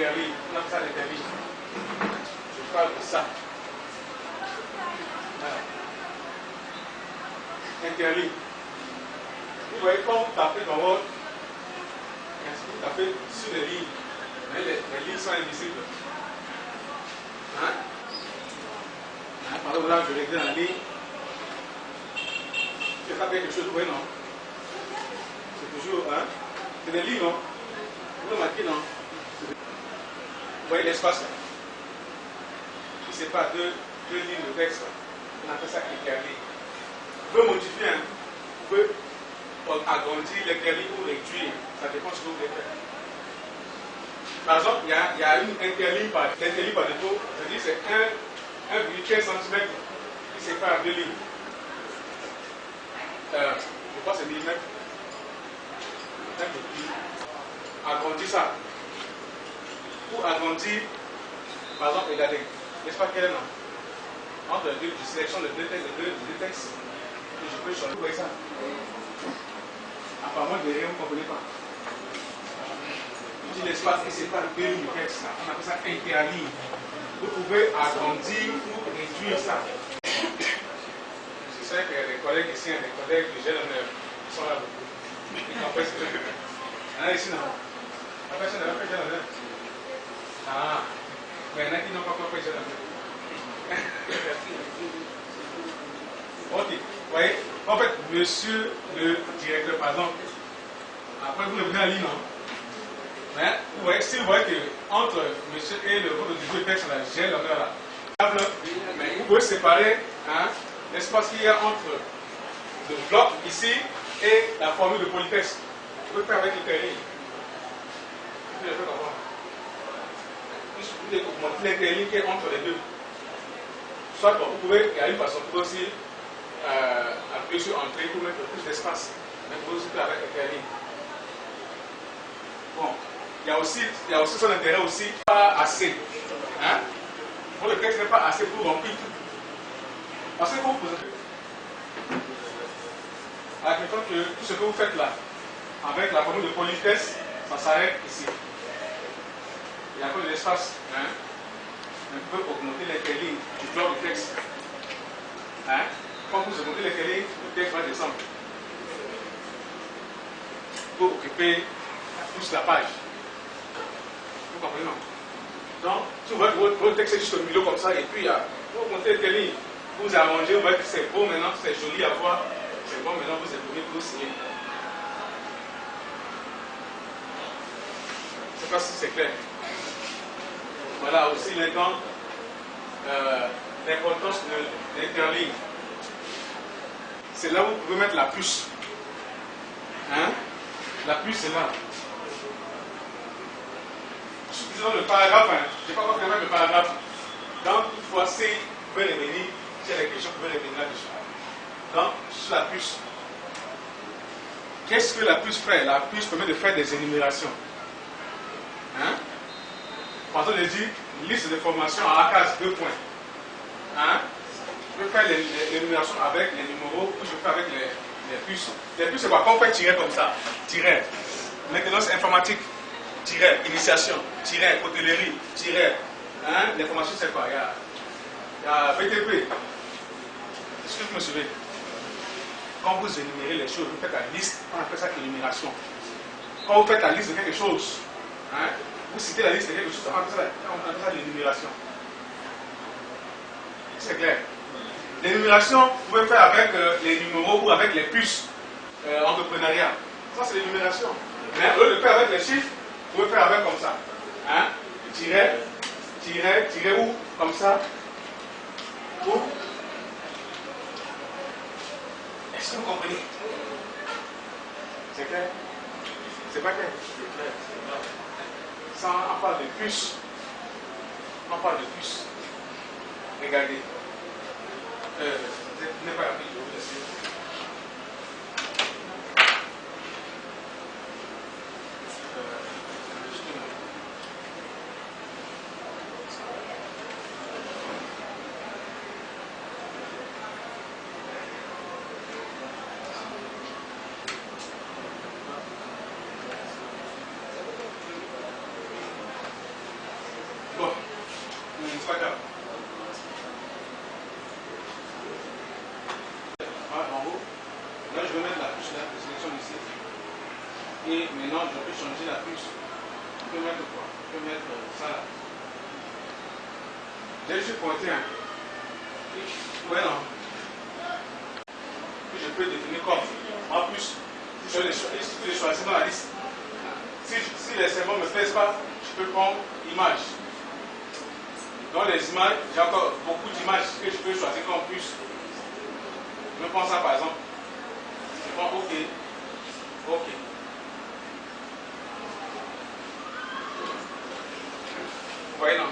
interligne. On appelle ça l'interligne. Je parle de ça. Voilà. Interligne. Vous voyez, quand vous tapez dans votre. Vous tapez sur les lignes, mais les lignes sont invisibles. Hein? Par exemple, là, je vais écrire la ligne. Je tape quelque chose, vous voyez, non? C'est toujours, hein? C'est des lignes, non? Vous le marquez, non? Vous voyez l'espace là? Si ce n'est pas deux lignes de texte, on appelle ça interligne. Vous pouvez modifier, hein? Vous pouvez agrandir l'interligne ou réduire. Ça dépend de ce que vous voulez faire. Par exemple, il y a une interligne par défaut, c'est-à-dire c'est 1,15 cm qui sépare deux lignes. Je crois que c'est millimètre. Agrandir ça. Pour agrandir, par exemple, regardez, l'espace quel est là? Entre les deux, je sélectionne les deux textes, et je peux changer. Vous voyez ça? Apparemment, derrière, vous ne comprenez pas. Je dis l'espace qui sépare deux lignes de texte, on appelle ça interligne. Vous pouvez agrandir ou réduire ça. C'est sûr que les collègues ici, les collègues que j'ai l'honneur, ils sont là beaucoup. Ils comprennent ce que je veux. Il y en a ici, non? La personne n'a pas fait j'ai l'honneur. Ah, mais il y en a qui n'ont pas compris j'ai l'honneur. Ok, vous voyez, en fait, monsieur le directeur, par exemple, après vous le venez à ligne, non? Mais vous voyez, si vous voyez qu'entre monsieur et votre du texte, j'ai l'honneur là. Mais vous pouvez séparer l'espace qu'il y a entre le bloc ici et la formule de politesse. Vous pouvez faire avec l'interligne. Vous pouvez le faire comment? Vous pouvez augmenter l'interligne qui est entre les deux. Soit vous pouvez, il y a une façon, vous pouvez aussi appuyer sur entrée pour mettre plus d'espace. Mais vous pouvez aussi faire avec l'interligne. Bon. Il y a aussi son intérêt aussi, pas assez. Hein? Le texte n'est pas assez pour remplir tout. Parce que vous posez à la question que tout ce que vous faites là, avec la formule de politesse, ça s'arrête ici. Il y a encore de l'espace. Hein? On peut augmenter l'interligne du bloc du texte. Hein? Quand vous augmentez l'interligne, le texte va descendre. Pour occuper plus la page. Vous comprenez, non? Donc, si vous voyez que votre texte est juste au milieu comme ça, et puis vous montez les lignes, vous arrangez, vous voyez que c'est beau maintenant, c'est joli à voir, c'est bon maintenant, vous êtes pour signer. Je ne sais pas si c'est clair. Voilà aussi maintenant l'importance de l'interligne. C'est là où vous pouvez mettre la puce. Hein? La puce, c'est là. Disons le paragraphe, hein. Je n'ai pas encore fait le paragraphe. Donc, une fois C, vous pouvez revenir. Si il y a des questions, vous pouvez revenir là-dessus. Donc, sur la puce. Qu'est-ce que la puce fait? La puce permet de faire des énumérations. Hein? Par exemple, je dis liste de formation à la case 2 points. Hein? Je peux faire l'énumération avec les numéros que je fais avec les puces. Les puces, c'est quoi? Quand on fait tirer comme ça, tirer. Maintenance informatique. Tiret, initiation, tiret, hôtellerie, tiret. Hein? L'information, c'est quoi? Il y a BTP. Est-ce que vous me suivez? Quand vous énumérez les choses, vous faites la liste, on appelle ça énumération. Quand vous faites la liste de quelque chose, hein, vous citez la liste de quelque chose, on appelle ça l'énumération. C'est clair. L'énumération, vous pouvez faire avec les numéros ou avec les puces entrepreneuriat. Ça, c'est l'énumération. Mais au lieu de faire avec les chiffres, vous pouvez faire avec comme ça. Hein? Tiret, où? Comme ça. Où? Est-ce que vous comprenez? C'est clair? C'est pas clair? C'est clair. Ça, on parle de puce. On parle de puce. Regardez. Vous n'êtes pas appris, je vous laisse. pas grave. En haut, là je vais mettre la puce là, je sélectionne ici. Et maintenant je peux changer la puce. Je peux mettre quoi? Je peux mettre ça là. J'ai juste pointé un. Ouais non. Puis je peux définir comme en plus, je les choisir dans la liste. Si les symboles ne me plaisent pas, je peux prendre image. Dans les images, j'ai encore beaucoup d'images que je peux choisir comme plus. Je prends ça par exemple. Je prends OK. OK. Vous voyez non?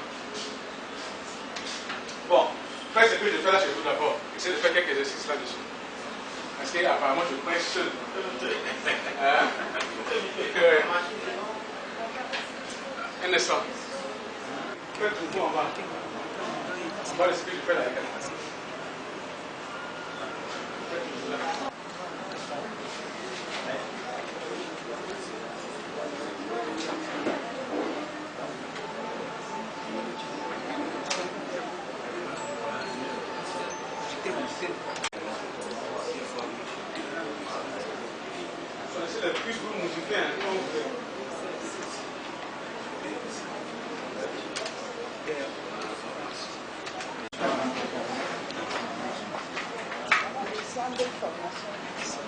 Bon, faites ce que je fais là chez vous d'abord. Essayez de faire quelques exercices là-dessus. Parce qu'apparemment je prends seul. Hein? Un instant. Faites tout en bas. Voilà ce que je fais là. Faites tout là. Choisissez la puce pour modifier un peu. Centre d'information.